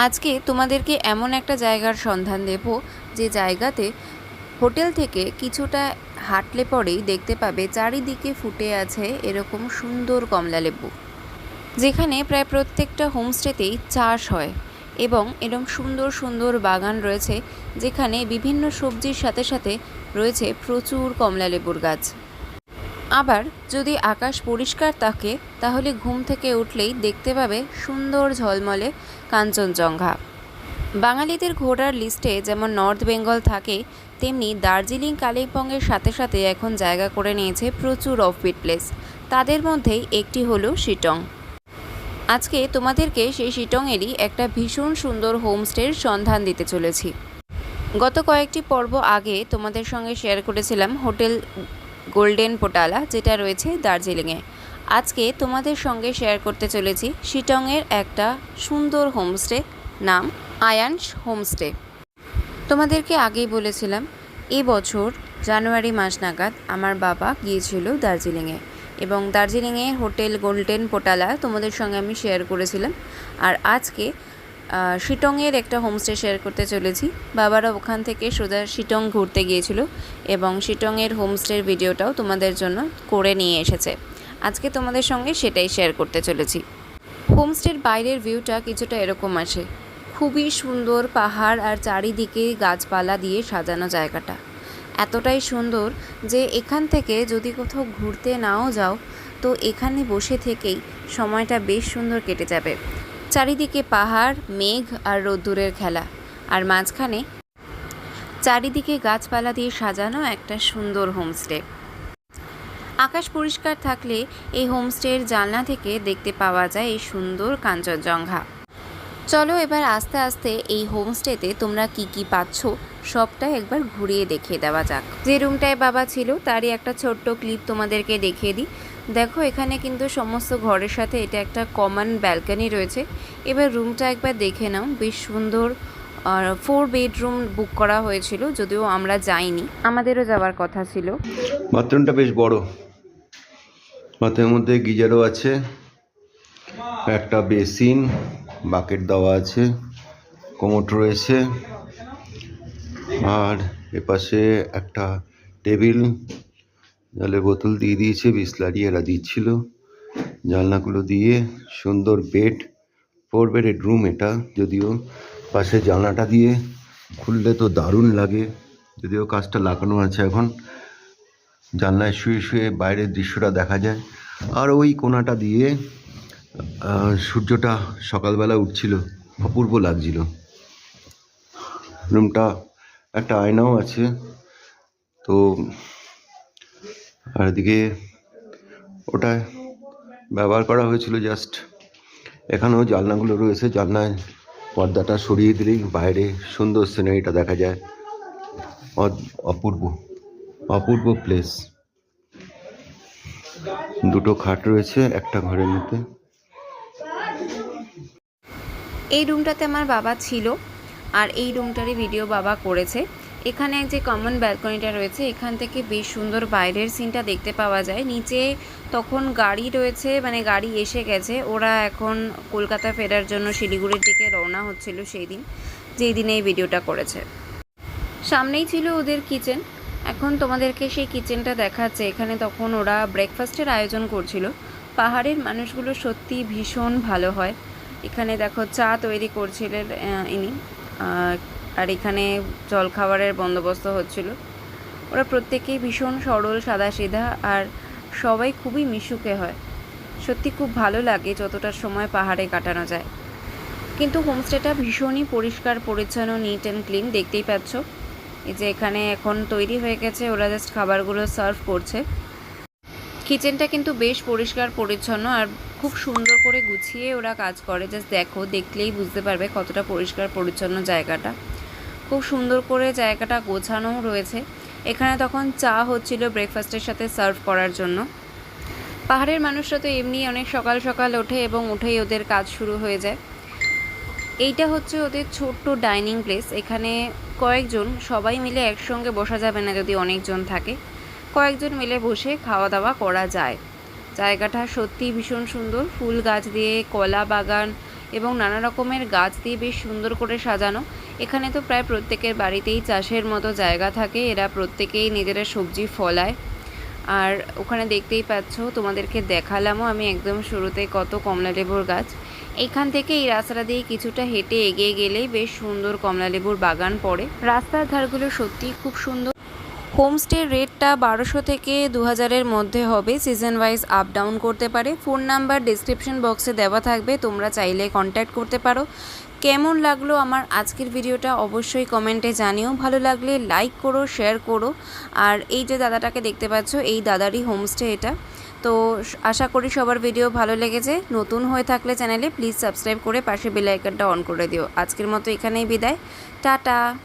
আজকে তোমাদেরকে এমন একটা জায়গার সন্ধান দেব যে জায়গাতে হোটেল থেকে কিছুটা হাঁটলে পরেই দেখতে পাবে চারিদিকে ফুটে আছে এরকম সুন্দর কমলালেবু, যেখানে প্রায় প্রত্যেকটা হোমস্টেতেই চাষ হয় এবং এরকম সুন্দর সুন্দর বাগান রয়েছে, যেখানে বিভিন্ন সবজির সাথে সাথে রয়েছে প্রচুর কমলালেবুর গাছ। আবার যদি আকাশ পরিষ্কার থাকে তাহলে ঘুম থেকে উঠলেই দেখতে পাবে সুন্দর ঝলমলে কাঞ্চনজঙ্ঘা। বাঙালিদের ঘোরার লিস্টে যেমন নর্থ বেঙ্গল থাকে, তেমনি দার্জিলিং কালিম্পংয়ের সাথে সাথে এখন জায়গা করে নিয়েছে প্রচুর অফবিট প্লেস। তাদের মধ্যেই একটি হলো শিটং। আজকে তোমাদেরকে সেই শিটংয়েরই একটা ভীষণ সুন্দর হোমস্টের সন্ধান দিতে চলেছি। গত কয়েকটি পর্ব আগে তোমাদের সঙ্গে শেয়ার করেছিলাম হোটেল গোল্ডেন পোটালা, যেটা রয়েছে দার্জিলিংয়ে। আজকে তোমাদের সঙ্গে শেয়ার করতে চলেছি শিটংয়ের একটা সুন্দর হোমস্টে, নাম আয়ানস হোমস্টে। তোমাদেরকে আগেই বলেছিলাম এবছর জানুয়ারি মাস নাগাদ আমার বাবা গিয়েছিল দার্জিলিংয়ে, এবং দার্জিলিংয়ে হোটেল গোল্ডেন পোটালা তোমাদের সঙ্গে আমি শেয়ার করেছিলাম। আর আজকে শিটংয়ের একটা হোমস্টে শেয়ার করতে চলেছি। বাবারা ওখান থেকে সোজা শিটং ঘুরতে গিয়েছিল এবং শিটংয়ের হোমস্টের ভিডিওটাও তোমাদের জন্য করে নিয়ে এসেছে। আজকে তোমাদের সঙ্গে সেটাই শেয়ার করতে চলেছি। হোমস্টের বাইরের ভিউটা কিছুটা এরকম আসে, খুবই সুন্দর পাহাড় আর চারিদিকে গাছপালা দিয়ে সাজানো জায়গাটা এতটাই সুন্দর যে এখান থেকে যদি কোথাও ঘুরতে নাও যাও তো এখানে বসে থেকেই সময়টা বেশ সুন্দর কেটে যাবে। চারিদিকে পাহাড়, মেঘ আর রোদ্দুরের খেলা, আর মাঝখানে চারিদিকে গাছপালা দিয়ে সাজানো একটা সুন্দর হোমস্টে। আকাশ পরিষ্কার থাকলে এই হোমস্টের জানলা থেকে দেখতে পাওয়া যায় এই সুন্দর কাঞ্চনজঙ্ঘা। চলো এবার আস্তে আস্তে এই হোমস্টেতে তোমরা কি কি পাচ্ছ সবটা একবার ঘুরিয়ে দেখিয়ে দেওয়া যাক। যে রুমটায় বাবা ছিল তারই একটা ছোট্ট ক্লিপ তোমাদেরকে দেখিয়ে দিই। দেখো, এখানে কিন্তু সমস্ত ঘরের সাথে এটা একটা কমন ব্যালকনি রয়েছে। এবার রুমটা একবার দেখে নাও, বেশ সুন্দর। 4 বেডরুম বুক করা হয়েছিল, যদিও আমরা যাইনি, আমাদেরও যাওয়ার কথা ছিল। বাথরুমটা বেশ বড়, বাথরুমের মধ্যে গিজারও আছে, একটা বেসিন, বাকেট দেওয়া আছে, কোমোড রয়েছে, আর এপাশে একটা টেবিল, জলের বোতল দিয়ে দিয়েছে, বিসলারি এরা দিচ্ছিল। জানলাগুলো দিয়ে সুন্দর বেড, 4 বেডের রুম এটা, যদিও পাশে জানলাটা দিয়ে খুললে তো দারুণ লাগে, যদিও কাজটা লাগানো আছে এখন। জানলায় শুয়ে শুয়ে বাইরের দৃশ্যটা দেখা যায়, আর ওই কোণাটা দিয়ে সূর্যটা সকালবেলা উঠছিল, অপূর্ব লাগছিল। রুমটা একটা আয়নাও আছে তো, আর এদিকে ওটা ব্যবহার করা হয়েছিল জাস্ট। এখানেও জানলাগুলো রয়েছে, জানলায় পর্দাটা সরিয়ে দিলেই বাইরে সুন্দর সিনারিটা দেখা যায়। অপূর্ব অপূর্ব প্লেস। দুটো খাট রয়েছে একটা ঘরের মধ্যে। এই রুমটাতে আমার বাবা ছিল, আর এই রুমটারই ভিডিও বাবা করেছে। এখানে যে কমন ব্যালকনিটা রয়েছে, এখান থেকে বেশ সুন্দর বাইরের সিনটা দেখতে পাওয়া যায়। নিচে তখন গাড়ি রয়েছে, মানে গাড়ি এসে গেছে, ওরা এখন কলকাতা ফেরার জন্য শিলিগুড়ির দিকে রওনা হচ্ছিল সেই দিন, যেই দিনে এই ভিডিওটা করেছে। সামনেই ছিল ওদের কিচেন, এখন তোমাদেরকে সেই কিচেনটা দেখাচ্ছে। এখানে তখন ওরা ব্রেকফাস্টের আয়োজন করছিল। পাহাড়ের মানুষগুলো সত্যি ভীষণ ভালো হয়। এখানে দেখো চা তৈরি করছিলেন ইনি, আর এখানে জলখাবারের বন্দোবস্ত হচ্ছিল। ওরা প্রত্যেকেই ভীষণ সরল, সাদাসিধা, আর সবাই খুবই মিশুকে হয়। সত্যি খুব ভালো লাগে যতটা সময় পাহাড়ে কাটানো যায়। কিন্তু হোমস্টেটা ভীষণই পরিষ্কার পরিচ্ছন্ন, নিট অ্যান্ড ক্লিন। দেখতেই পাচ্ছ এই যে এখানে এখন তৈরি হয়ে গেছে, ওরা জাস্ট খাবারগুলো সার্ভ করছে। কিচেনটা কিন্তু বেশ পরিষ্কার পরিচ্ছন্ন আর খুব সুন্দর করে গুছিয়ে ওরা কাজ করে। জাস্ট দেখো, দেখলেই বুঝতে পারবে কতটা পরিষ্কার পরিচ্ছন্ন জায়গাটা। খুব সুন্দর করে জায়গাটা গোছানোও রয়েছে। এখানে তখন চা হচ্ছিল ব্রেকফাস্টের সাথে সার্ভ করার জন্য। পাহাড়ের মানুষরা তো এমনি অনেক সকাল সকাল ওঠে এবং উঠেই ওদের কাজ শুরু হয়ে যায়। এইটা হচ্ছে ওদের ছোট্ট ডাইনিং প্লেস। এখানে কয়েকজন, সবাই মিলে একসঙ্গে বসা যাবে না যদি অনেকজন থাকে, কয়েকজন মিলে বসে খাওয়া দাওয়া করা যায়। জায়গাটা সত্যি ভীষণ সুন্দর, ফুল গাছ দিয়ে, কলা বাগান এবং নানা রকমের গাছ দিয়ে বেশ সুন্দর করে সাজানো। এখানে তো প্রায় প্রত্যেকের বাড়িতেই চাষের মতো জায়গা থাকে, এরা প্রত্যেকেই নিজেরা সবজি ফলায়। আর ওখানে দেখতেই পাচ্ছ, তোমাদেরকে দেখালামও আমি একদম শুরুতে কত কমলালেবুর গাছ। এইখান থেকে এই রাস্তাটা দিয়ে কিছুটা হেঁটে এগিয়ে গেলেই বেশ সুন্দর কমলালেবুর বাগান পড়ে। রাস্তার ধারগুলো সত্যিই খুব সুন্দর। হোমস্টের রেটটা 1200 থেকে 2000-এর মধ্যে হবে, সিজন ওয়াইজ আপ ডাউন করতে পারে। ফোন নাম্বার ডিসক্রিপশন বক্সে দেওয়া থাকবে, তোমরা চাইলে কন্ট্যাক্ট করতে পারো। কেমন লাগলো আমার আজকের ভিডিওটা অবশ্যই কমেন্টে জানিও। ভালো লাগলে লাইক করো, শেয়ার করো। আর এই যে দাদাটাকে দেখতে পাচ্ছ, এই দাদারই হোমস্টে এটা। তো আশা করি সবার ভিডিও ভালো লেগেছে। নতুন হয়ে থাকলে চ্যানেলে প্লিজ সাবস্ক্রাইব করে পাশে বেল আইকনটা অন করে দিও। আজকের মতো এখানেই বিদায়, টাটা।